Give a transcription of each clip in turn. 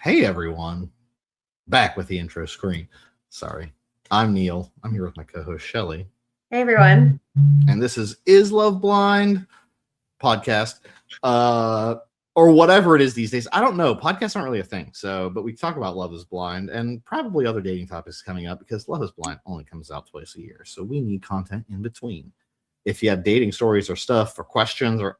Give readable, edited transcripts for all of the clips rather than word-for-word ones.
Hey everyone, back with the intro screen. Sorry, I'm Neil. I'm here with my co-host Shelly. Hey everyone. And this is Love Blind podcast, or whatever it is these days. I don't know. Podcasts aren't really a thing. But we talk about Love is Blind and probably other dating topics coming up because Love is Blind only comes out twice a year. So we need content in between. If you have dating stories or stuff or questions, or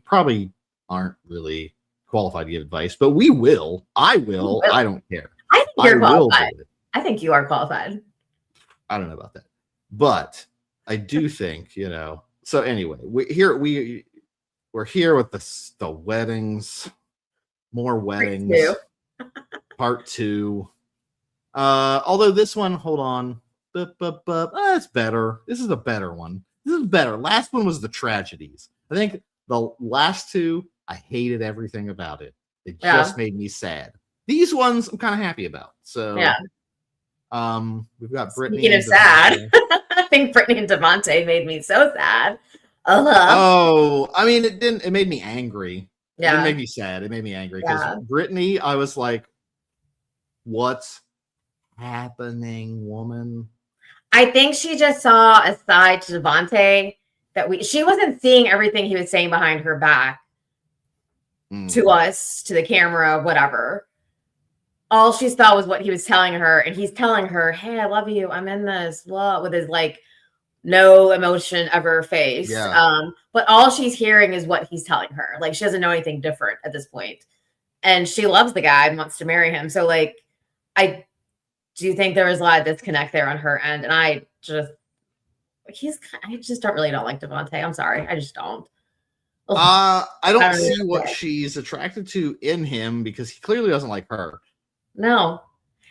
probably aren't really qualified to give advice, but we will. I will. I don't care. I think you're qualified. I think you are qualified. I don't know about that, but I do think, So anyway, we're here with the weddings, more weddings, part 2. Although this one, hold on, it's better. This is a better one. This is better. Last one was the tragedies. I think the last 2, I hated everything about it. It just made me sad. These ones I'm kind of happy about. So yeah. We've got Brittany. Speaking of sad, I think Brittany and Devonta made me so sad. Oh, I mean, it made me angry. Yeah. It didn't make me sad. It made me angry because Brittany, I was like, what's happening, woman? I think she just saw a side to Devonta that she wasn't seeing everything he was saying behind her back to us, to the camera, whatever. All she saw was what he was telling her, and he's telling her, hey, I love you, I'm in this, blah, with his like no emotion ever face. But all she's hearing is what he's telling her. Like, she doesn't know anything different at this point. And she loves the guy and wants to marry him. So like, I do think there was a lot of disconnect there on her end. And I just don't like Devonta. I'm sorry. I just don't. I don't see what she's attracted to in him because he clearly doesn't like her. No.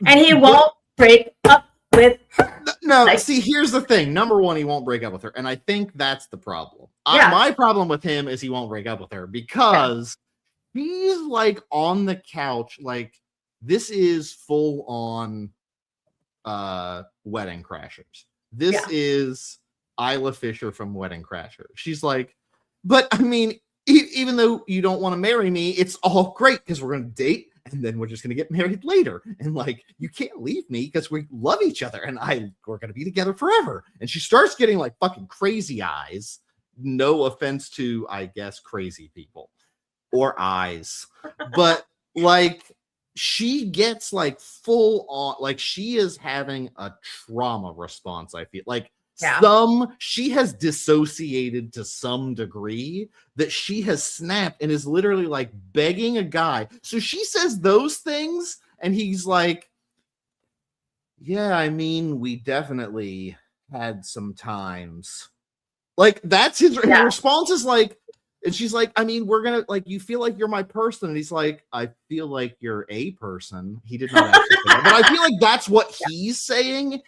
And he won't break up with her. No, see, here's the thing. Number one, he won't break up with her. And I think that's the problem. My problem with him is he won't break up with her because he's like on the couch. Like, this is full on Wedding Crashers. This is Isla Fisher from Wedding Crashers. She's like, but I mean, even though you don't want to marry me, it's all great because we're going to date and then we're just going to get married later. And like, you can't leave me because we love each other and we're going to be together forever. And she starts getting like fucking crazy eyes. No offense to, I guess, crazy people or eyes, but like, she gets like full on, like she is having a trauma response. I feel like she has dissociated to some degree that she has snapped and is literally like begging a guy. So she says those things and he's like, yeah, I mean, we definitely had some times. Like, that's his response is like, and she's like, I mean, we're going to, like, you feel like you're my person. And he's like, I feel like you're a person. He did not actually say that. But I feel like that's what he's saying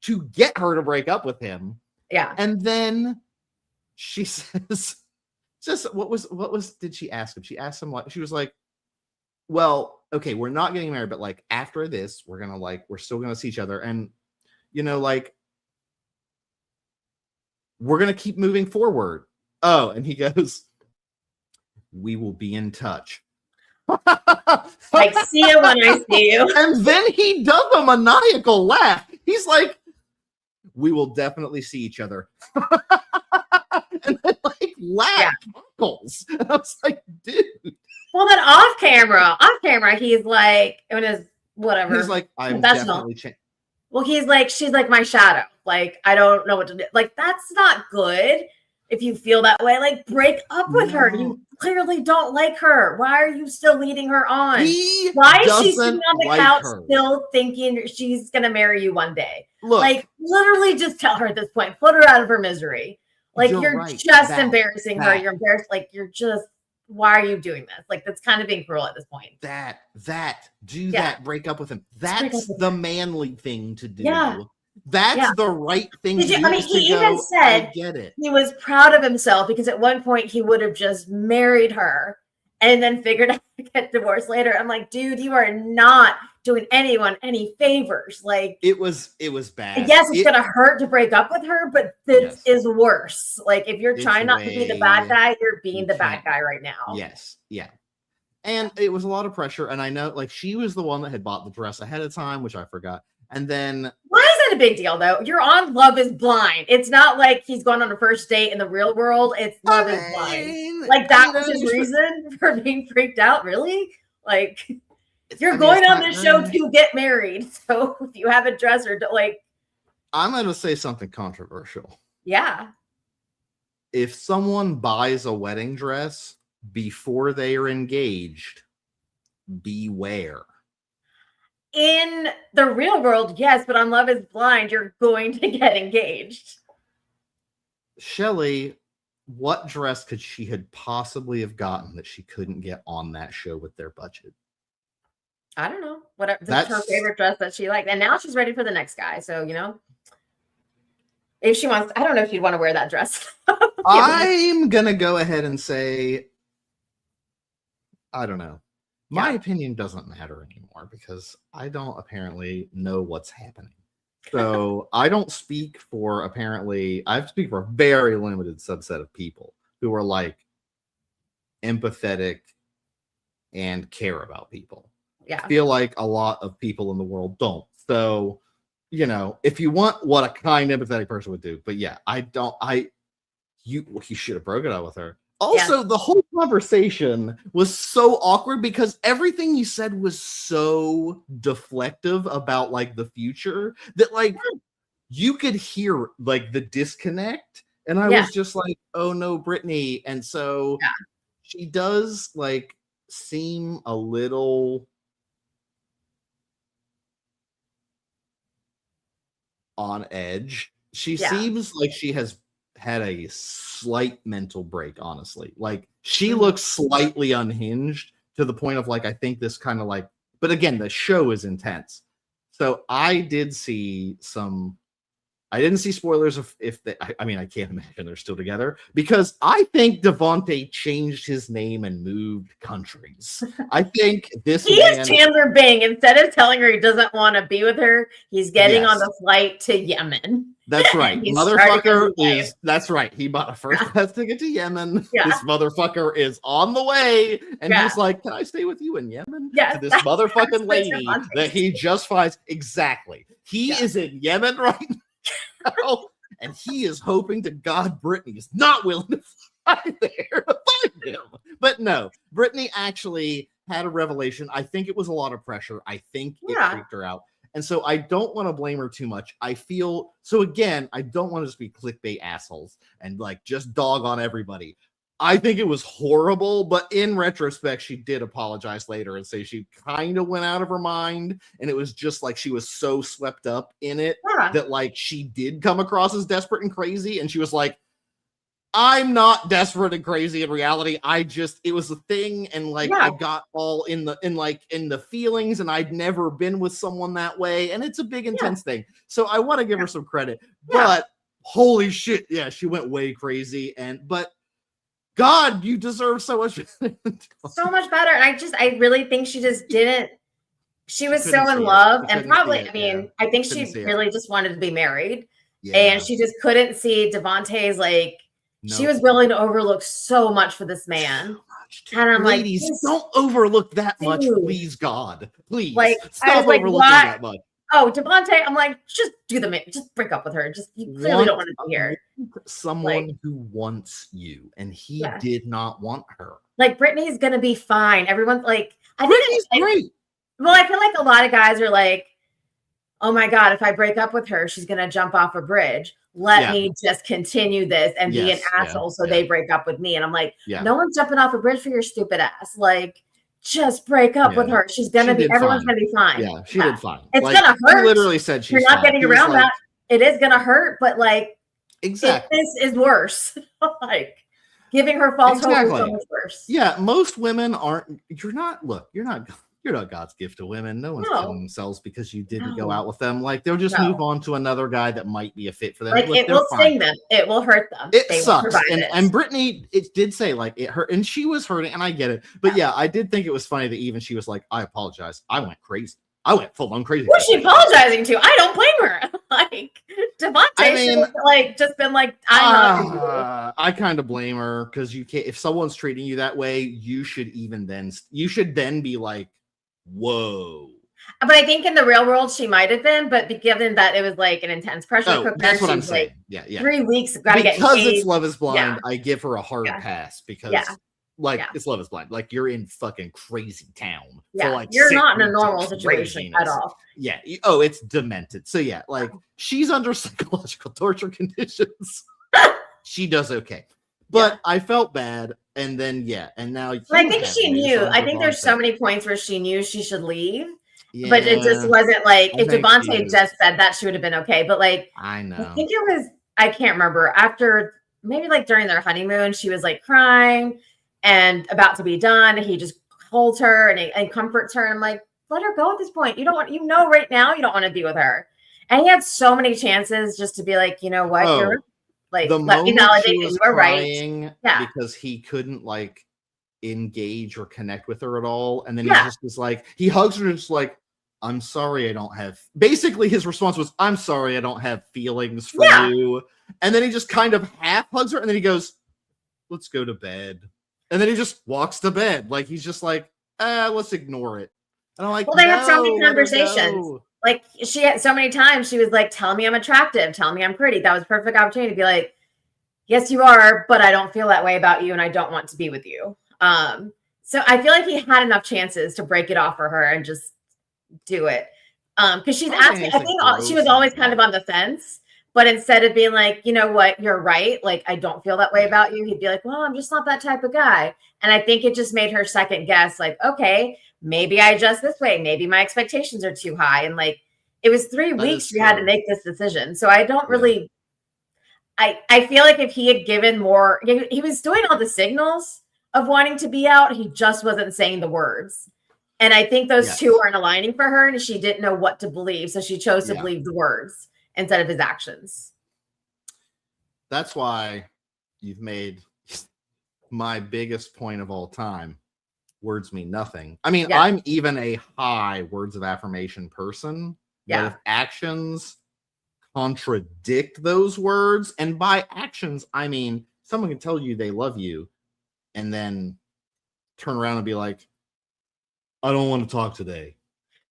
to get her to break up with him. Yeah. And then she says, did she ask him? She asked him, like, she was like, well, okay, we're not getting married, but like after this, we're still going to see each other. And, like, we're going to keep moving forward. Oh, and he goes, we will be in touch. Like, see you when I see you. And then he does a maniacal laugh. He's like, we will definitely see each other. And then like laugh buckles. And I was like, dude. Well, then off camera, he's like, it was whatever. He's like, I'm definitely changing. Well, he's like, she's like my shadow. Like, I don't know what to do. Like, that's not good. If you feel that way, like, break up with her. You clearly don't like her. Why are you still leading her on? Why is she sitting on the couch still thinking she's going to marry you one day? Look, like, literally just tell her at this point. Put her out of her misery. Like, you're just embarrassing her. You're embarrassed. Like, you're just, why are you doing this? Like, that's kind of being cruel at this point. Break up with him. That's the manly thing to do. Yeah. That's the right thing to do. I mean, he even said he was proud of himself because at one point he would have just married her and then figured out to get divorced later. I'm like, dude, you are not doing anyone any favors. Like, it was bad. Yes, it's gonna hurt to break up with her, but this is worse. Like, if you're trying not to be the bad guy, you're being the bad guy right now. Yes, yeah. And it was a lot of pressure. And I know, like, she was the one that had bought the dress ahead of time, which I forgot. And then, why is that a big deal though? You're on Love is Blind. It's not like he's going on a first date in the real world. It's Love is Blind. Like that was his reason for being freaked out. Really? Like you're going on this show to get married. So if you have a dress or like, I'm going to say something controversial. Yeah. If someone buys a wedding dress before they are engaged, beware. In the real world, yes, but on Love is Blind, you're going to get engaged. Shelley, what dress could she had possibly have gotten that she couldn't get on that show with their budget? I don't know. Whatever. That's her favorite dress that she liked. And now she's ready for the next guy. So, you know, if she wants, I don't know if you'd want to wear that dress. I'm going to go ahead and say, I don't know. My opinion doesn't matter anymore because I don't apparently know what's happening. So I don't speak for I speak for a very limited subset of people who are like empathetic and care about people. Yeah. I feel like a lot of people in the world don't. So, you know, if you want what a kind, empathetic person would do, but yeah, you should have broken up with her. Also, the whole conversation was so awkward because everything you said was so deflective about like the future that like you could hear like the disconnect. And I was just like, oh no, Brittany. And so she does like seem a little on edge. She seems like she has had a slight mental break, honestly. Like she looks slightly unhinged to the point of like, I think this kind of like, but again, the show is intense. So I didn't see spoilers of if they, I mean, I can't imagine they're still together because I think Devonta changed his name and moved countries. I think he is Chandler Bing. Instead of telling her he doesn't want to be with her, he's getting on the flight to Yemen. That's right. Motherfucker is, that's right. He bought a first class ticket to Yemen. Yeah. This motherfucker is on the way. And he's like, can I stay with you in Yemen? Yes, to this motherfucking lady that he just finds. Exactly. He is in Yemen right now. And he is hoping to God Brittany is not willing to fly there to find him. But no, Brittany actually had a revelation. I think it was a lot of pressure. I think it freaked her out. And so I don't want to blame her too much. I feel so again, I don't want to just be clickbait assholes and like just dog on everybody. I think it was horrible, but in retrospect, she did apologize later and say she kind of went out of her mind. And it was just like she was so swept up in it that like she did come across as desperate and crazy. And she was like, I'm not desperate and crazy in reality. It was a thing. And like, I got all in the feelings and I'd never been with someone that way. And it's a big, intense thing. So I want to give her some credit, but holy shit. Yeah. She went way crazy. But God, you deserve so much. So much better. And I really think she just didn't, she was so in love and probably, I think she really just wanted to be married and she just couldn't see Devontae's like, she was willing to overlook so much for this man. So and I'm ladies, like, don't overlook that much, please, God. Please. Like, stop overlooking that much. Oh, Devonta, I'm like, just break up with her. You clearly don't want to be here. Someone who wants you, and he did not want her. Like, Brittany's gonna be fine. Everyone's like, Brittany's great. Well, I feel like a lot of guys are like, oh my God, if I break up with her, she's gonna jump off a bridge. Let me just continue this and be an asshole so they break up with me. And I'm like, no one's jumping off a bridge for your stupid ass. Like, just break up with her. She's gonna be, everyone's gonna be fine. Yeah, she did fine. It's gonna hurt. She literally said she's You're not getting around that. It is gonna hurt, but like, exactly, this is worse. Like, giving her false hope is so much worse. Yeah, most women aren't. You're not God's gift to women. No one's killing themselves because you didn't go out with them. Like, they'll just move on to another guy that might be a fit for them. Like, it will sting them. It will hurt them. It sucks. And Brittany, it did say like it hurt, and she was hurting, and I get it. But yeah, I did think it was funny that even she was like, I apologize. I went crazy. I went full on crazy. Who's she apologizing to? I don't blame blame her. Like Devonta should have like just been like, I'm not. I kind of blame her because you can't. If someone's treating you that way, you should then be like, whoa. But I think in the real world she might have been, but given that it was like an intense pressure cooker, that's what I'm saying. Like, yeah. 3 weeks, gotta get engaged. Because it's Love is Blind, I give her a hard pass because it's Love is Blind. Like you're in fucking crazy town. Yeah, for like you're not in a normal situation craziness. at all. Yeah. Oh, it's demented. So yeah, like she's under psychological torture conditions. She does okay. But I felt bad, and then and now I think she knew. I think there's so many points where she knew she should leave. Yeah, but it just wasn't like if Devonta just said that, she would have been okay. But like I know. I think it was, I can't remember, after maybe like during their honeymoon, she was like crying and about to be done. He just holds her and comforts her. And I'm like, let her go at this point. You don't want, right now you don't want to be with her. And he had so many chances just to be like, you know what, you're like, let me validate that you were right. Yeah. Because he couldn't like engage or connect with her at all. And then he just was like, he hugs her and just like, I'm sorry I don't have, basically his response was, I'm sorry I don't have feelings for you. And then he just kind of half hugs her and then he goes, let's go to bed. And then he just walks to bed. Like he's just like, let's ignore it. And I'm like, well, they had so many conversations. Like she had so many times she was like, tell me I'm attractive, tell me I'm pretty. That was a perfect opportunity to be like, yes, you are, but I don't feel that way about you and I don't want to be with you. So I feel like he had enough chances to break it off for her and just do it. Because she's asking, I think she was always kind of on the fence, but instead of being like, you know what, you're right, like I don't feel that way about you, he'd be like, well, I'm just not that type of guy. And I think it just made her second guess, like, okay, maybe I adjust this way, maybe my expectations are too high. And like it was 3 weeks she had to make this decision. So I don't really I feel like if he had given more, he was doing all the signals of wanting to be out, he just wasn't saying the words. And I think those two weren't aligning for her, and she didn't know what to believe. So she chose to believe the words instead of his actions. That's why you've made my biggest point of all time. Words mean nothing. I mean, I'm even a high words of affirmation person. But if actions contradict those words, and by actions, I mean, someone can tell you they love you and then turn around and be like, I don't want to talk today.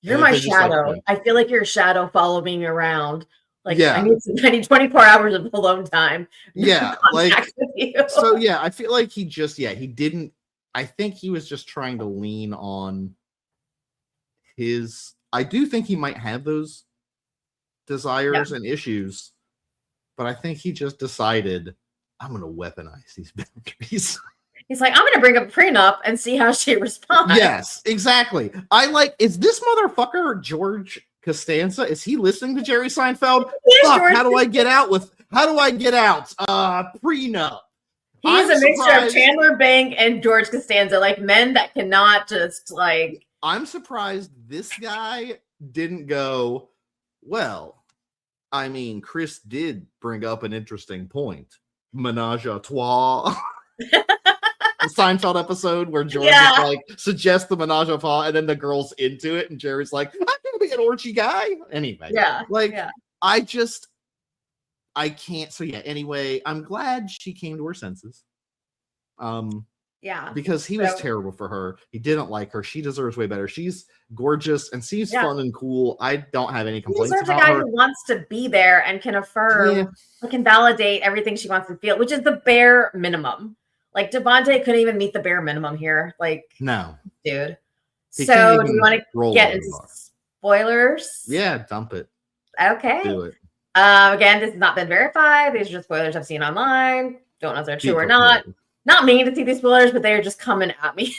You're my shadow. Like, I feel like your shadow following me around. Like I need 24 hours of alone time. Yeah. Like, so I feel like he just, he didn't, I think he was just trying to lean on I do think he might have those desires and issues, but I think he just decided, I'm going to weaponize these boundaries. He's like, I'm going to bring up a prenup and see how she responds. Yes, exactly. Is this motherfucker George Costanza? Is he listening to Jerry Seinfeld? Fuck, how do I get out? Prenup. He's a mixture of Chandler Bing and George Costanza, like men that cannot just like. I'm surprised this guy didn't go, well, I mean, Chris did bring up an interesting point. Menage a trois. The Seinfeld episode where George is like suggests the menage a trois and then the girl's into it and Jerry's like, I'm gonna be an orgy guy. Anyway. I can't. So anyway, I'm glad she came to her senses. Because he was terrible for her. He didn't like her. She deserves way better. She's gorgeous and seems fun and cool. I don't have any complaints about her. He deserves a guy who wants to be there and can affirm, can validate everything she wants to feel, which is the bare minimum. Like Devonta couldn't even meet the bare minimum here. Like, no, dude. So do you want to get into spoilers? Yeah, dump it. Okay. Do it. Again, this has not been verified. These are just spoilers I've seen online. Don't know if they're true or not. Not meaning to see these spoilers, but they're just coming at me.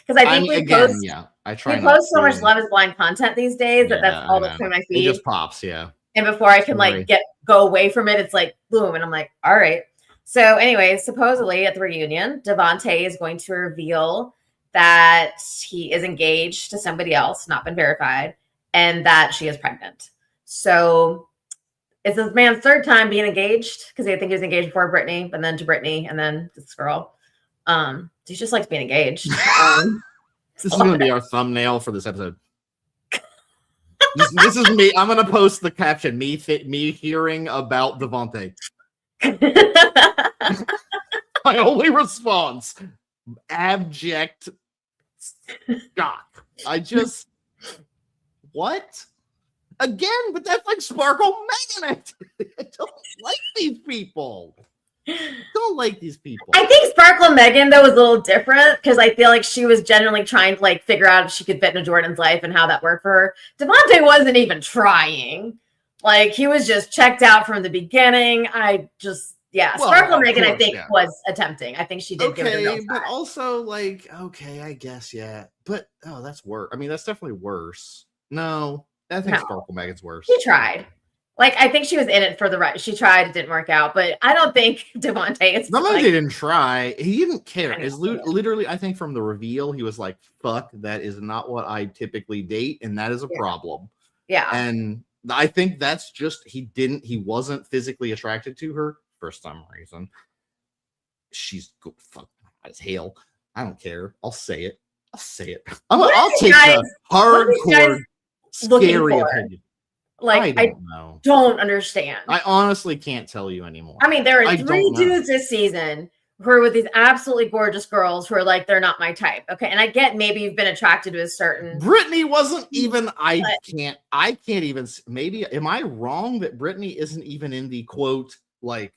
Because I think we post so much Love is Blind content these days that's all that's in my feed. It just pops, And before I can go away from it, it's like boom, and I'm like, all right. So anyway, supposedly at the reunion, Devonta is going to reveal that he is engaged to somebody else, not been verified, and that she is pregnant. So it's this man's third time being engaged because I think he was engaged before Brittany, and then to Brittany, and then this girl. He just likes being engaged. This is going to be our thumbnail for this episode. This is me. I'm gonna post the caption. Me hearing about Devonta. My only response: abject shock. I just what? Again, but that's like Sparkle Megan. I don't like these people. Don't like these people. I think Sparkle Megan though was a little different because I feel like she was genuinely trying to like figure out if she could fit into Jordan's life and how that worked for her. Devonta wasn't even trying. Like he was just checked out from the beginning. Sparkle Megan I think was attempting. I think she did give it a real shot. But also like I guess But that's worse. I mean, that's definitely worse. No, I think Sparkle Megan's worse. She tried. Like, I think she was in it for the right. She tried, it didn't work out, but I don't think Devonta is. Devonta didn't try. He didn't care. Literally, I think from the reveal, he was like, "Fuck, that is not what I typically date, and that is a problem." Yeah. And I think that's just he wasn't physically attracted to her for some reason. She's good, fuck as hell. I don't care. I'll say it. I'll take the hardcore, scary opinion. Like, I don't understand. I honestly can't tell you anymore. I mean, there are 3 dudes this season who are with these absolutely gorgeous girls who are like, they're not my type. Okay. And I get maybe you've been attracted to a certain. Brittany wasn't even, I can't even, maybe, am I wrong that Brittany isn't even in the quote, like,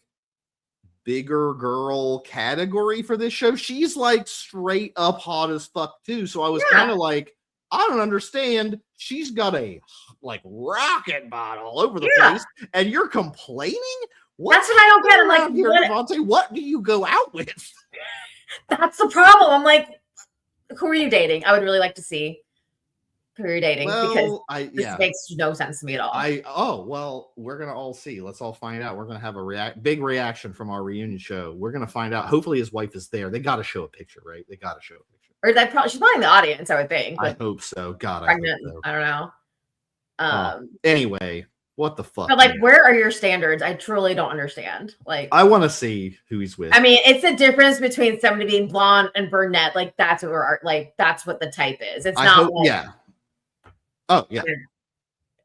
bigger girl category for this show? She's like straight up hot as fuck too. So I was kind of like, I don't understand. She's got a like rocket bottle all over the place, and you're complaining? That's what I don't get. I'm like, Devonta, what do you go out with? That's the problem. I'm like, who are you dating? I would really like to see who you're dating because this makes no sense to me at all. We're gonna all see. Let's all find out. We're gonna have a big reaction from our reunion show. We're gonna find out. Hopefully, his wife is there. They got to show a picture, right? They got to show a picture. Or she's probably in the audience, I would think. I hope so. God, pregnant. I hope so. I don't know. Anyway, what the fuck? But like, where are your standards? I truly don't understand. Like, I want to see who he's with. I mean, it's the difference between somebody being blonde and brunette. Like, that's what that's what the type is. It's not. Oh yeah.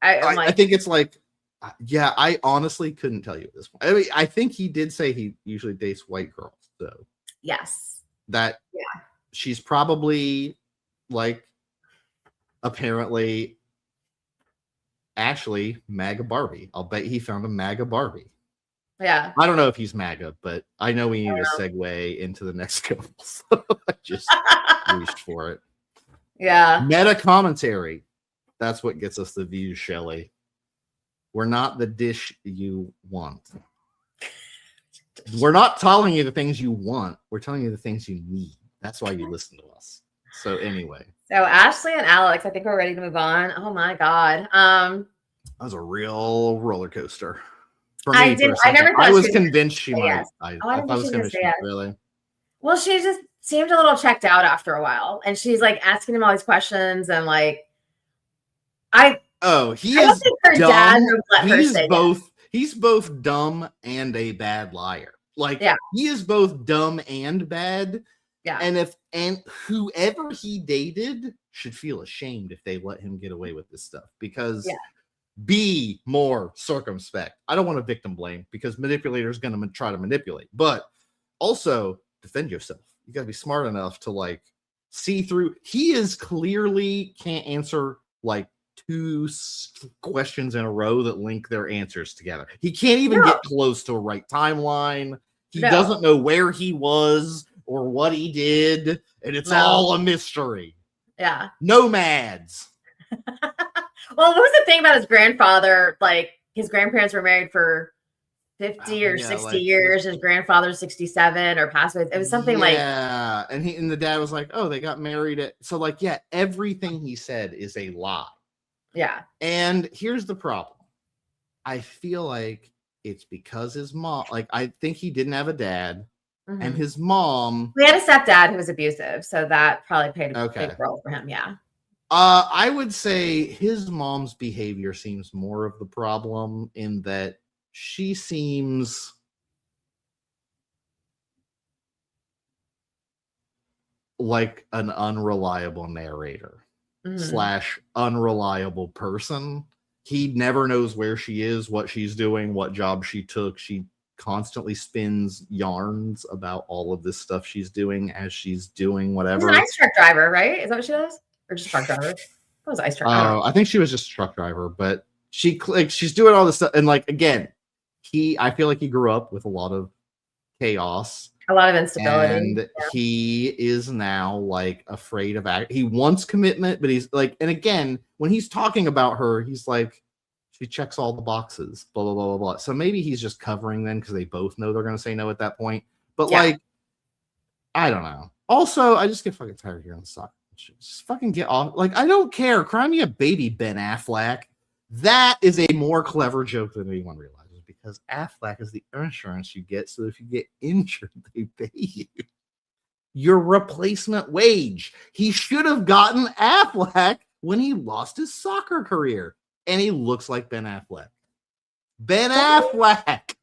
I think it's like, I honestly couldn't tell you at this point. I mean, I think he did say he usually dates white girls. So yes, she's probably like, apparently. Ashley, MAGA Barbie. I'll bet he found a MAGA Barbie. Yeah. I don't know if he's MAGA, but I know we need to segue into the next couple. So I just reached for it. Yeah. Meta commentary. That's what gets us the views, Shelly. We're not the dish you want. We're not telling you the things you want. We're telling you the things you need. That's why you listen to us. So anyway. So Ashley and Alex, I think we're ready to move on. Oh my God. That was a real roller coaster. For me, I never thought I was convinced she might. Yes. I thought I was convinced she might, really. Well, she just seemed a little checked out after a while. And she's like asking him all these questions and like he is dumb. He's both dumb and a bad liar. Like he is both dumb and bad. Yeah. And whoever he dated should feel ashamed if they let him get away with this stuff, because be more circumspect. I don't want to victim blame because manipulators going to try to manipulate, but also defend yourself. You got to be smart enough to like see through. He is clearly can't answer like 2 questions in a row that link their answers together. He can't even get close to a right timeline. He doesn't know where he was or what he did, and it's all a mystery. Yeah. Nomads. Well, what was the thing about his grandfather? Like, his grandparents were married for 50 or 60 years. His grandfather's 67 or passed away. It was something like... Yeah, and the dad was like, oh, they got married at... So, like, everything he said is a lie. Yeah. And here's the problem. I feel like it's because his mom... Like, I think he didn't have a dad. Mm-hmm. And his mom... We had a stepdad who was abusive, so that probably played a big role for him, yeah. I would say his mom's behavior seems more of the problem in that she seems like an unreliable narrator. / unreliable person. He never knows where she is, what she's doing, what job she took. She constantly spins yarns about all of this stuff she's doing as she's doing whatever. She's an ice truck driver, right? Is that what she does? Or just truck driver? That was ice truck. I think she was just a truck driver, but she's doing all this stuff. And like, again, I feel like he grew up with a lot of chaos, a lot of instability, and he is now like afraid of he wants commitment, but he's like, and again, when he's talking about her, he's like, she checks all the boxes, blah blah blah blah blah. So maybe he's just covering them because they both know they're going to say no at that point. But like, I don't know. Also, I just get fucking tired of hearing the soccer. Just fucking get off. Like, I don't care. Cry me a baby, Ben Affleck. That is a more clever joke than anyone realizes, because Affleck is the insurance you get. So if you get injured, they pay you your replacement wage. He should have gotten Affleck when he lost his soccer career. And he looks like Ben Affleck. Ben Affleck.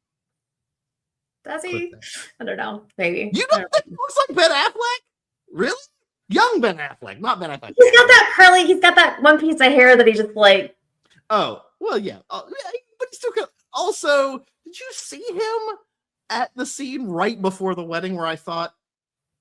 Does he? I don't know. Maybe. You don't think he looks like Ben Affleck? Really? Young Ben Affleck, not Ben Affleck. He's got that curly, he's got that one piece of hair that he just like. Oh, well, yeah. But he's still good. Also, did you see him at the scene right before the wedding where I thought,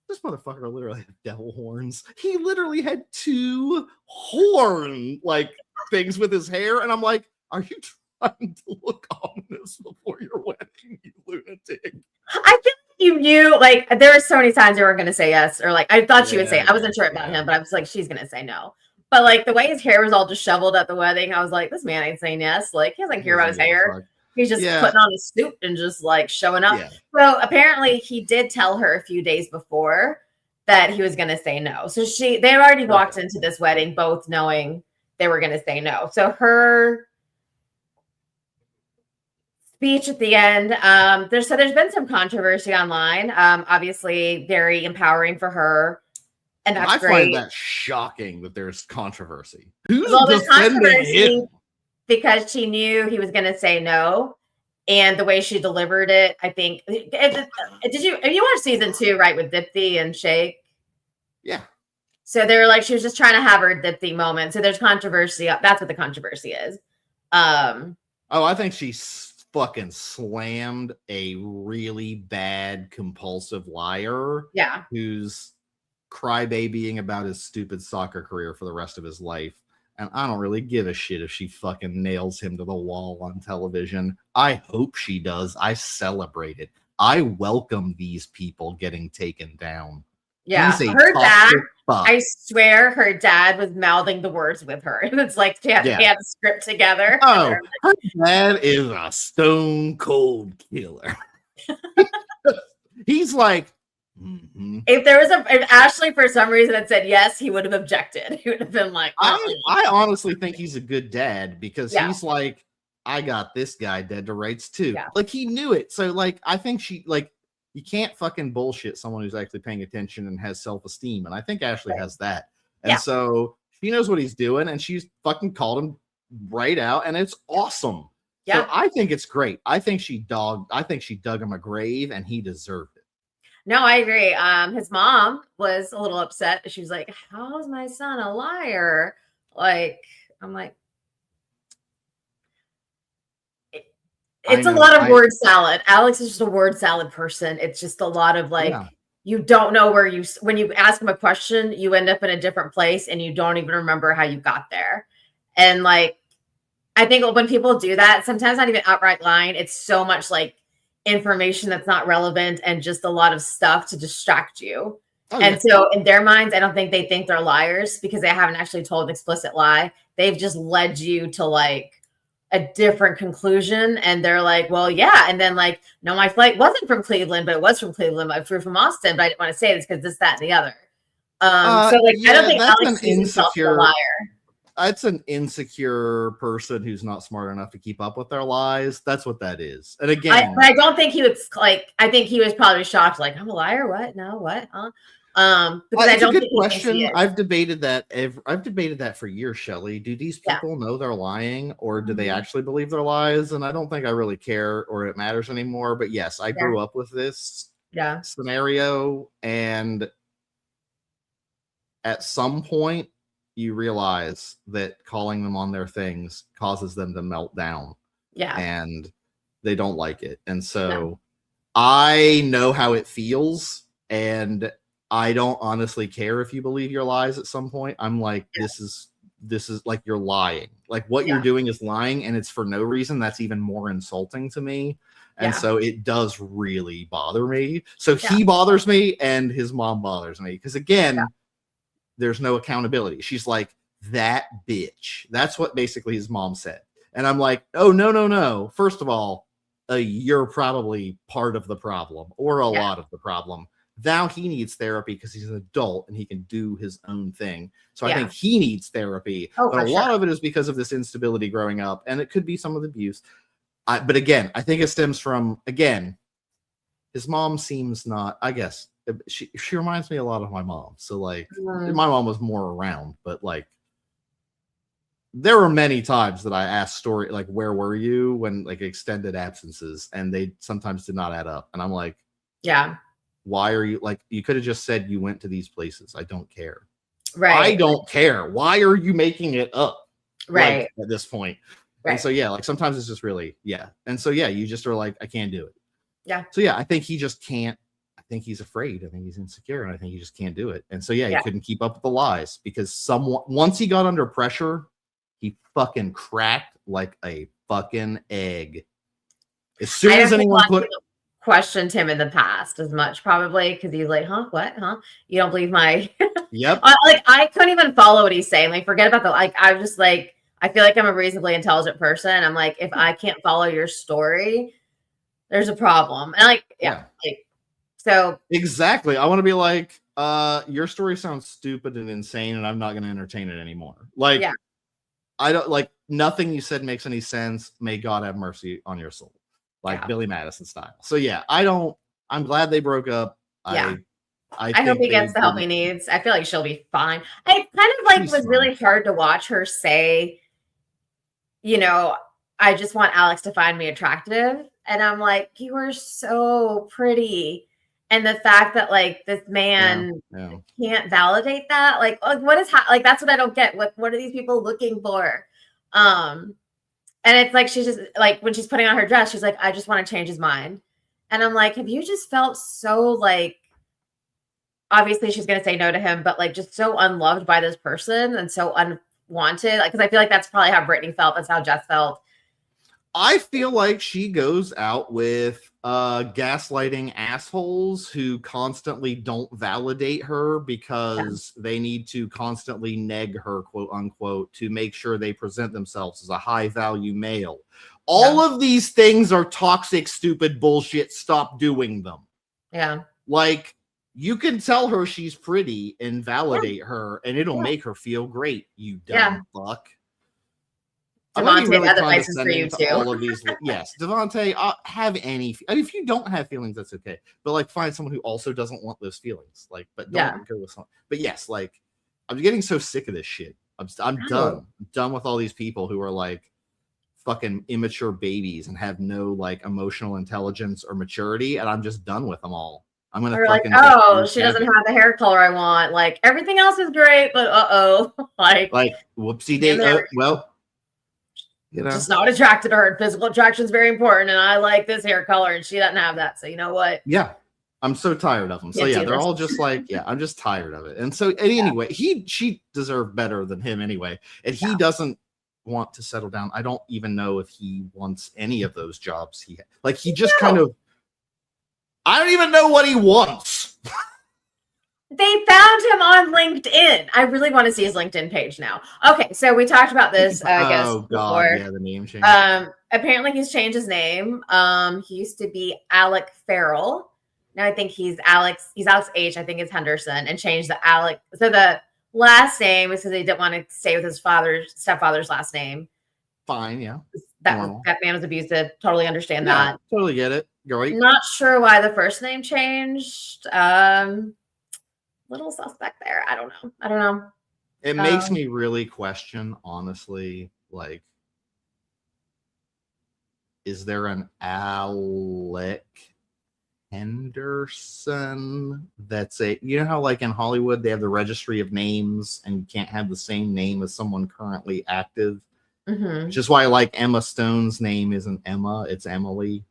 this motherfucker literally had devil horns? He literally had 2 horn like things with his hair. And I'm like, are you trying to look ominous before your wedding, you lunatic? I feel like you knew, like, there were so many times you were going to say yes, or like, I thought she would say, I wasn't sure about him, but I was like, she's going to say no. But like, the way his hair was all disheveled at the wedding, I was like, this man ain't saying yes. Like, he doesn't care about his hair. He's just putting on his suit and just like showing up. Yeah. So apparently he did tell her a few days before that he was going to say no. So they already walked into this wedding both knowing they were going to say no. So her speech at the end, there's been some controversy online. Obviously very empowering for her. And that's great. I find that shocking that there's controversy. Who's there's controversy because she knew he was going to say no. And the way she delivered it, I think. Did you watch season 2, right, with Dipti and Shake? Yeah. So they were like, she was just trying to have her Dipti moment. So there's controversy. That's what the controversy is. I think she fucking slammed a really bad compulsive liar. Yeah. Who's crybabying about his stupid soccer career for the rest of his life. And I don't really give a shit if she fucking nails him to the wall on television. I hope she does. I celebrate it. I welcome these people getting taken down. Yeah, her dad, I swear her dad was mouthing the words with her. It's like they had the script together. Oh, her dad is a stone cold killer. He's like, if Ashley for some reason had said yes, he would have objected. He would have been like, I honestly think he's a good dad because he's like, I got this guy dead to rights too. Yeah. Like he knew it. So like, I think she like, you can't fucking bullshit someone who's actually paying attention and has self-esteem. And I think Ashley has that. And so she knows what he's doing and she's fucking called him right out. And it's awesome. Yeah. So I think it's great. I think she dug him a grave and he deserved it. No, I agree. His mom was a little upset. She was like, how is my son a liar? Like, I'm like, it's a lot of word salad. Alex is just a word salad person. It's just a lot of like, you don't know when you ask him a question, you end up in a different place and you don't even remember how you got there. And like, I think when people do that, sometimes not even outright lying, it's so much like information that's not relevant and just a lot of stuff to distract you. So in their minds, I don't think they think they're liars because they haven't actually told an explicit lie. They've just led you to like a different conclusion. And they're like, well, yeah. And then like, no, my flight wasn't from Cleveland, but it was from Cleveland. I flew from Austin, but I didn't want to say this because this, that, and the other. So like, I don't think Alex sees himself as a liar. It's an insecure person who's not smart enough to keep up with their lies. That's what that is. And again, but I don't think he was like, I think he was probably shocked. Like, I'm a liar. What? No, what? Huh? Because I don't think question. I've debated that for years, Shelley. Do these people know they're lying or do they actually believe their lies? And I don't think I really care or it matters anymore. But yes, I grew up with this scenario. And at some point, you realize that calling them on their things causes them to melt down. Yeah. And they don't like it. And so I know how it feels. And I don't honestly care if you believe your lies at some point. I'm like, this is like you're lying. Like what you're doing is lying, and it's for no reason. That's even more insulting to me. And so it does really bother me. So he bothers me, and his mom bothers me. Because again, there's no accountability. She's like, that bitch. That's what basically his mom said. And I'm like, oh, no. First of all, you're probably part of the problem or a lot of the problem. Now he needs therapy because he's an adult and he can do his own thing. So I think he needs therapy. But a lot of it is because of this instability growing up. And it could be some of the abuse. But again, I think it stems from, his mom seems not, I guess, she reminds me a lot of my mom. So like my mom was more around, but like there were many times that I asked like, where were you when like extended absences, and they sometimes did not add up. And I'm like, why are you like, you could have just said you went to these places. I don't care. Right. I don't care. Why are you making it up? Right. Like, at this point. Right. And so, like sometimes it's just really, And so, you just are like, I can't do it. Yeah. So, I think he just can't. I think he's afraid. I think he's insecure, and I think he just can't do it. And so, he couldn't keep up with the lies because once he got under pressure, he fucking cracked like a fucking egg. As soon as anyone questioned him in the past as much, probably because he's like, what, you don't believe my I couldn't even follow what he's saying. Like, forget about I'm just like, I feel like I'm a reasonably intelligent person. I'm like, if I can't follow your story, there's a problem. And so exactly, I want to be like, your story sounds stupid and insane, and I'm not going to entertain it anymore. Like, I don't like, nothing you said makes any sense. May God have mercy on your soul. Like Billy Madison style. So I'm glad they broke up. I hope he gets the help he needs. I feel like she'll be fine. I kind of like was really hard to watch her say, I just want Alex to find me attractive. And I'm like, you are so pretty. And the fact that like this man can't validate that, like what is like, that's what I don't get. What are these people looking for? And it's like, she's just like, when she's putting on her dress, she's like, I just want to change his mind. And I'm like, have you just felt so like, obviously she's going to say no to him, but like just so unloved by this person and so unwanted? Like, cause I feel like that's probably how Brittany felt. That's how Jess felt. I feel like she goes out with gaslighting assholes who constantly don't validate her because they need to constantly neg her, quote unquote, to make sure they present themselves as a high value male. All of these things are toxic, stupid bullshit. Stop doing them. Yeah. Like, you can tell her she's pretty and validate her, and it'll make her feel great. You dumb fuck. Devonta, really other license for you too. All of these, yes, Devonta, have any. And if you don't have feelings, that's okay. But like, find someone who also doesn't want those feelings. Like, but don't go with someone. But yes, like, I'm getting so sick of this shit. I'm done. I'm done with all these people who are like fucking immature babies and have no like emotional intelligence or maturity, and I'm just done with them all. I'm gonna fucking like, she doesn't have the hair color I want. Like, everything else is great, but like whoopsie day. Well. Just not attracted to her. Physical attraction is very important, and I like this hair color, and she doesn't have that. So you know what? Yeah, I'm so tired of them. So they're all just like, I'm just tired of it. And so anyway, she deserved better than him anyway, and he doesn't want to settle down. I don't even know if he wants any of those jobs. He just kind of. I don't even know what he wants. They found him on LinkedIn. I really want to see his LinkedIn page now. Okay, so we talked about this, I guess, before. Yeah, the name change. Apparently he's changed his name. He used to be Alec Farrell. Now I think he's Alex H. I think it's Henderson, and changed the Alec. So the last name is because he didn't want to stay with his stepfather's last name. Fine, yeah. That man was abusive. Totally understand that. Totally get it. Great. Not sure why the first name changed. Little suspect there. I don't know. It makes me really question, honestly, like, is there an Alec Henderson. That's a, you know how like in Hollywood they have the registry of names and you can't have the same name as someone currently active. Which is why like Emma Stone's name isn't Emma, it's Emily.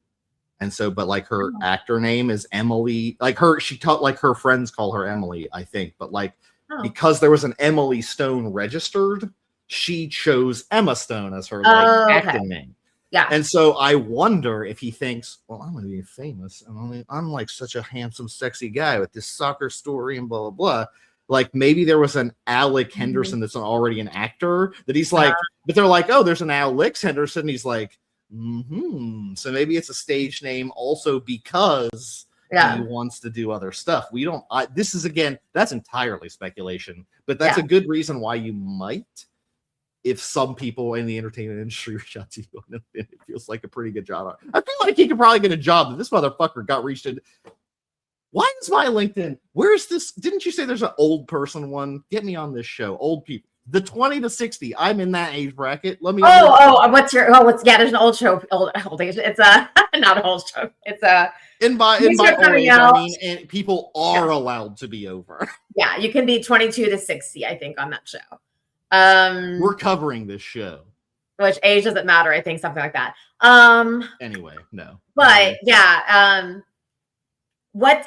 And so, but like her actor name is Emily. Like she taught, like her friends call her Emily, I think. But like because there was an Emily Stone registered, she chose Emma Stone as her acting name. Yeah. And so I wonder if he thinks, well, I'm going to be famous. And I'm like such a handsome, sexy guy with this soccer story and blah, blah, blah. Like maybe there was an Alec Henderson that's already an actor that he's like, but they're like, oh, there's an Alex Henderson. He's like, so maybe it's a stage name also because he wants to do other stuff. We don't, this is again, that's entirely speculation, but that's a good reason why you might, if some people in the entertainment industry reach out to you, and it feels like a pretty good job. I feel like he could probably get a job, but this motherfucker got reached in. Why is my LinkedIn? Where's this? Didn't you say there's an old person one? Get me on this show. Old people. The 20 to 60. I'm in that age bracket. Let me. What's there's an old show. Old age. It's a not an old show. It's a in my old age. I mean, and people are allowed to be over. Yeah, you can be 22 to 60. I think on that show. We're covering this show. Which age doesn't matter. I think something like that. Anyway, no. But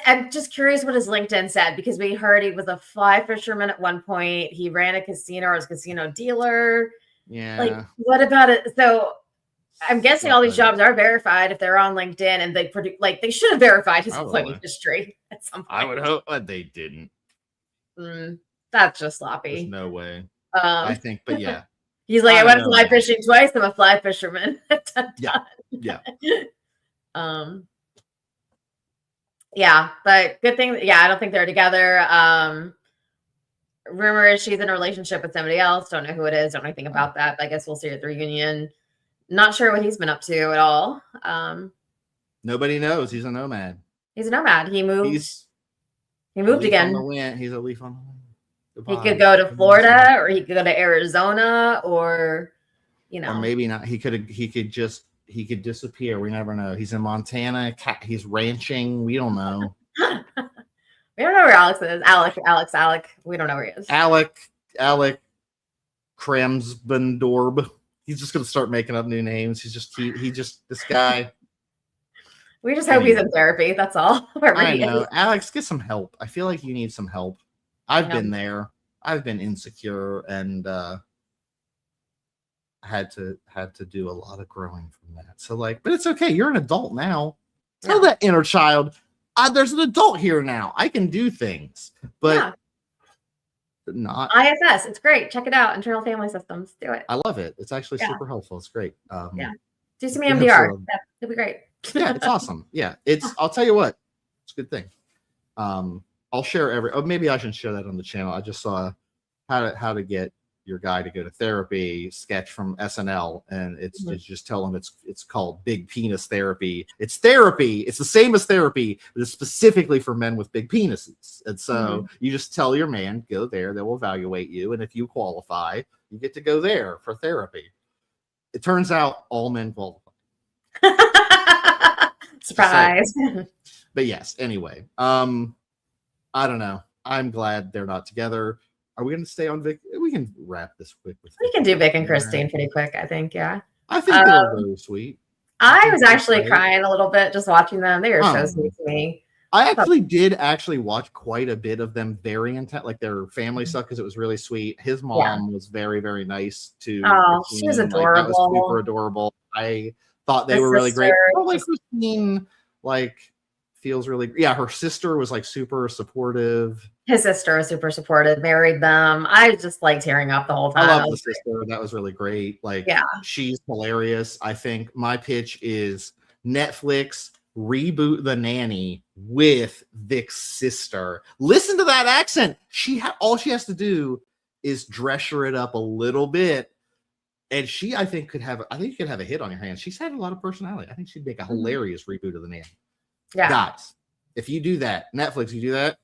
I'm just curious what his LinkedIn said, because we heard he was a fly fisherman at one point. He ran a casino or was a casino dealer. Yeah. Like, what about it? So I'm guessing all these jobs are verified if they're on LinkedIn, and they they should have verified his employment history at some point. I would hope, but they didn't. That's just sloppy. There's no way. I think, but yeah. He's like, I went fly fishing twice. I'm a fly fisherman. Yeah, but good thing. Yeah, I don't think they're together. Rumor is she's in a relationship with somebody else. Don't know who it is. Don't know anything about that. But I guess we'll see at the reunion. Not sure what he's been up to at all. Nobody knows. He's a nomad. He moved. He moved again. He's a leaf on the wind. He could go to Florida, or he could go to Arizona, or or maybe not. He could disappear. We never know. He's in Montana. He's ranching. We don't know. We don't know where Alex is. Alec. We don't know where he is. Alec Kramsbendorb. He's just gonna start making up new names. He's just this guy. We just hope he's in therapy. That's all. I know. Alex, get some help. I feel like you need some help. I've been there. I've been insecure and had to do a lot of growing from that. So but it's okay. You're an adult now. Tell that inner child, there's an adult here now. I can do things, but not ISS. It's great. Check it out. Internal Family Systems. Do it. I love it. It's actually super helpful. It's great. Do some EMDR. It'll be great. Yeah, it's awesome. Yeah, I'll tell you what, it's a good thing. I'll share maybe I should share that on the channel. I just saw how to get your guy to go to therapy sketch from SNL, and it's just tell him it's called big penis therapy. It's therapy. It's the same as therapy, but it's specifically for men with big penises. And so you just tell your man, go there, they will evaluate you, and if you qualify, you get to go there for therapy. It turns out all men qualify. Surprise. But yes, anyway, I don't know. I'm glad they're not together. Are we going to stay on Vic? We can wrap this quick. We can do Vic and Christine pretty quick, I think. Yeah. I think they're very sweet. I was actually crying a little bit just watching them. They were so sweet to me. I did watch quite a bit of them very intense, like their family stuff, because it was really sweet. His mom was very, very nice to. Oh, she was adorable. That was super adorable. I thought they were really great. Christine, feels really, her sister was super supportive. His sister was super supportive, married them. I just liked tearing up the whole time. I love the sister. That was really great. She's hilarious. I think my pitch is Netflix reboot The Nanny with Vic's sister. Listen to that accent. All she has to do is dress it up a little bit. And I think you could have a hit on your hands. She's had a lot of personality. I think she'd make a hilarious reboot of The Nanny. Yeah. Guys, if you do that, Netflix, you do that,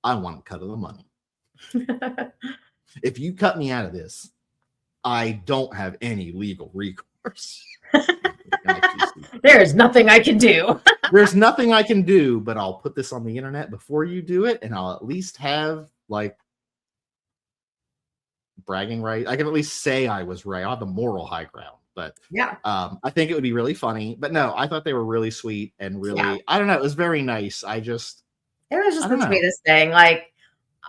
I want a cut of the money. If you cut me out of this, I don't have any legal recourse. There is nothing I can do. there's nothing I can do, but I'll put this on the internet before you do it, and I'll at least have like bragging right. I can at least say I was right. I'll have the moral high ground. But Yeah. I think it would be really funny. But no, I thought they were really sweet and really, I don't know, it was very nice. It was just the sweetest thing. Like,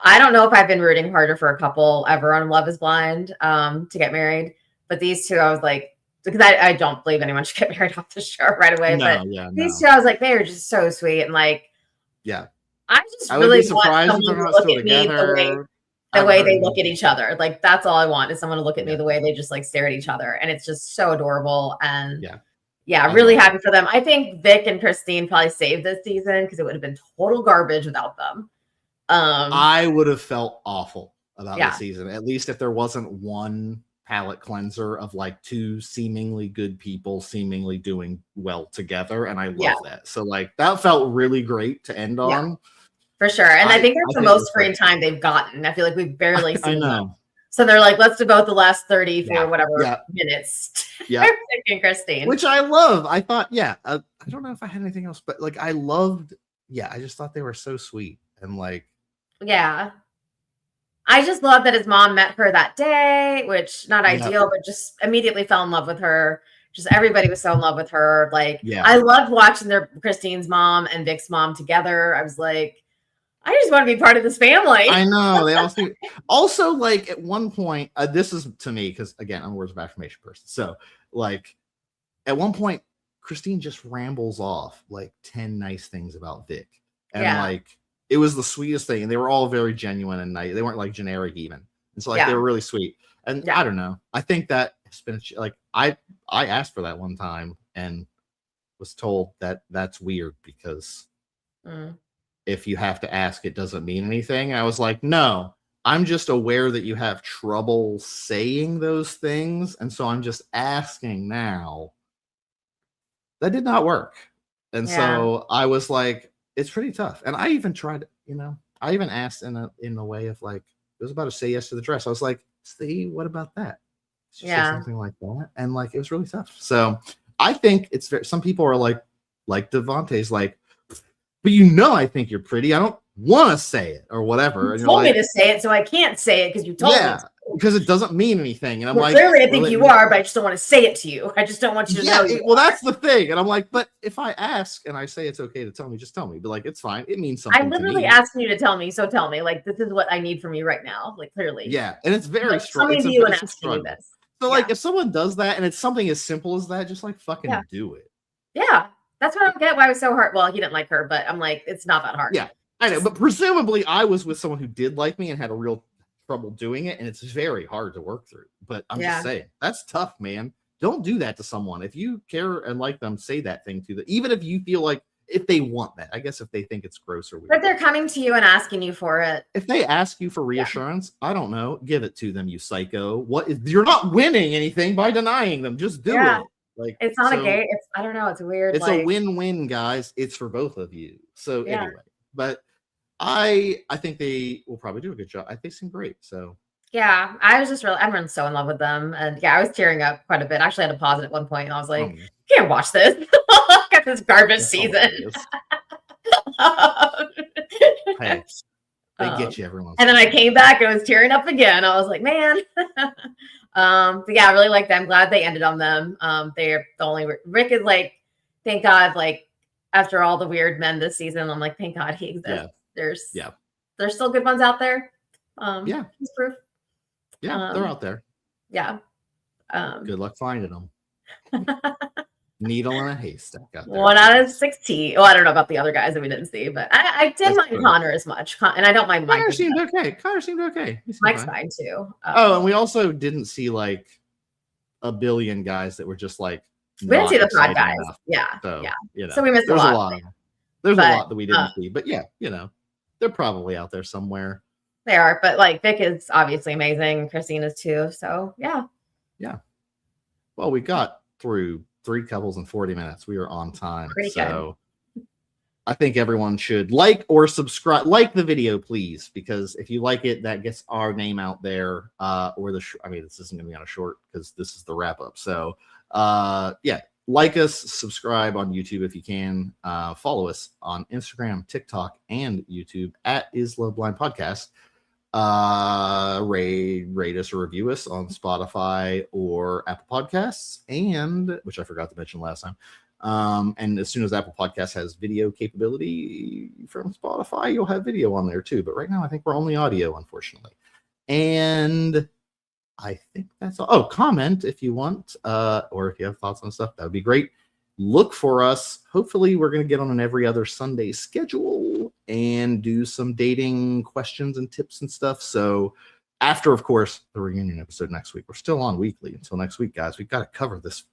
I don't know if I've been rooting harder for a couple ever on Love is Blind to get married. But these two, I was like, because I don't believe anyone should get married off the show right away. But these two, I was like, they are just so sweet. And like, I just really want someone to look at me the way they look at each other. Like, that's all I want is someone to look at me the way they just like stare at each other. And it's just so adorable. And really happy for them. I think Vic and Christine probably saved this season because it would have been total garbage without them. I would have felt awful about the season, at least if there wasn't one palate cleanser of like two seemingly good people seemingly doing well together. And I love that. So like that felt really great to end on. For sure. And I think that's the most screen time they've gotten. I feel like we've barely seen them. So they're like, let's devote the last 30 for whatever minutes. Yeah. And Christine. Which I love. I thought, I don't know if I had anything else, but like I loved, I just thought they were so sweet. And like, I just love that his mom met her that day, which not ideal, but just immediately fell in love with her. Just everybody was so in love with her. Like, I loved watching Christine's mom and Vic's mom together. I was like, I just want to be part of this family. I know. They also like at one point, this is to me, because again, I'm a words of affirmation person. So like at one point, Christine just rambles off like 10 nice things about Vic. And like, it was the sweetest thing. And they were all very genuine and nice. They weren't like generic even. And so like, they were really sweet. And I don't know. I think that has been like, I asked for that one time and was told that that's weird because if you have to ask, it doesn't mean anything. I was like, no, I'm just aware that you have trouble saying those things. And so I'm just asking now. That did not work. And so I was like, it's pretty tough. And I even tried, I even asked in a way of like, it was about to say yes to the dress. I was like, see, what about that? She said something like that. And like, it was really tough. So I think it's some people are like Devonta's like, but I think you're pretty. I don't want to say it or whatever. You told me to say it, so I can't say it because you told me to. Because it doesn't mean anything. And I'm like, clearly I think you are, but I just don't want to say it to you. I just don't want you to know. Well, that's the thing. And I'm like, but if I ask and I say it's okay to tell me, just tell me. But like, it's fine. It means something. I'm literally asking you to tell me. So tell me, like, this is what I need from you right now. Like, clearly. Yeah. And it's very strong. Coming to you and asking you this. So like, if someone does that and it's something as simple as that, just like fucking do it. Yeah. That's what I don't get why it was so hard. Well, he didn't like her, but I'm like, it's not that hard. Yeah, I know. But presumably I was with someone who did like me and had a real trouble doing it. And it's very hard to work through. But I'm just saying, that's tough, man. Don't do that to someone. If you care and like them, say that thing to them. Even if you feel like, if they want that, I guess if they think it's gross or weird. But they're coming to you and asking you for it. If they ask you for reassurance, I don't know, give it to them, you psycho. You're not winning anything by denying them. Just do it. Like, it's not a game. I don't know. It's weird. It's a win-win, guys. It's for both of you. So anyway, but I think they will probably do a good job. They seem great. So I'm so in love with them. And I was tearing up quite a bit. I actually had to pause it at one point and I was like, can't watch this. Got this garbage season. Hey, they get you every once. And then I came back and was tearing up again. I was like, man. But I really like them. I'm glad they ended on them. They're the only Rick is like, thank God, like after all the weird men this season, I'm like, thank God he exists. There's still good ones out there. He's proof. Yeah, they're out there. Yeah. Good luck finding them. Needle in a haystack out there. 1 out of 16. Well, I don't know about the other guys that we didn't see, but I didn't mind Connor as much. And I don't mind Mike. Connor seemed okay. Mike's fine too. And we also didn't see like a billion guys that were just like. We didn't see the pod guys. So we missed a lot. There's a lot that we didn't see, but they're probably out there somewhere. They are, but like Vic is obviously amazing. Christine is too. So yeah. Well, we got through 3 couples in 40 minutes. We are on time. Pretty good. I think everyone should like or subscribe. Like the video, please, because if you like it, that gets our name out there. This isn't going to be on a short because this is the wrap up. So, like us, subscribe on YouTube if you can. Follow us on Instagram, TikTok, and YouTube at Is Love Blind Podcast. Rate us or review us on Spotify or Apple Podcasts, and which I forgot to mention last time. And as soon as Apple Podcasts has video capability from Spotify, you'll have video on there too. But right now, I think we're only audio, unfortunately. And I think that's all. Oh, comment if you want, or if you have thoughts on stuff, that would be great. Look for us. Hopefully, we're going to get on an every other Sunday schedule and do some dating questions and tips and stuff. So after, of course, the reunion episode next week, we're still on weekly until next week, guys. We've got to cover this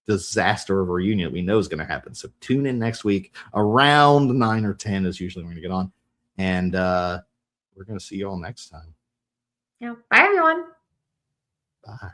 disaster of a reunion that we know is going to happen. So tune in next week around 9 or 10 is usually when we get on. And we're going to see you all next time. Yeah. Bye, everyone. Bye.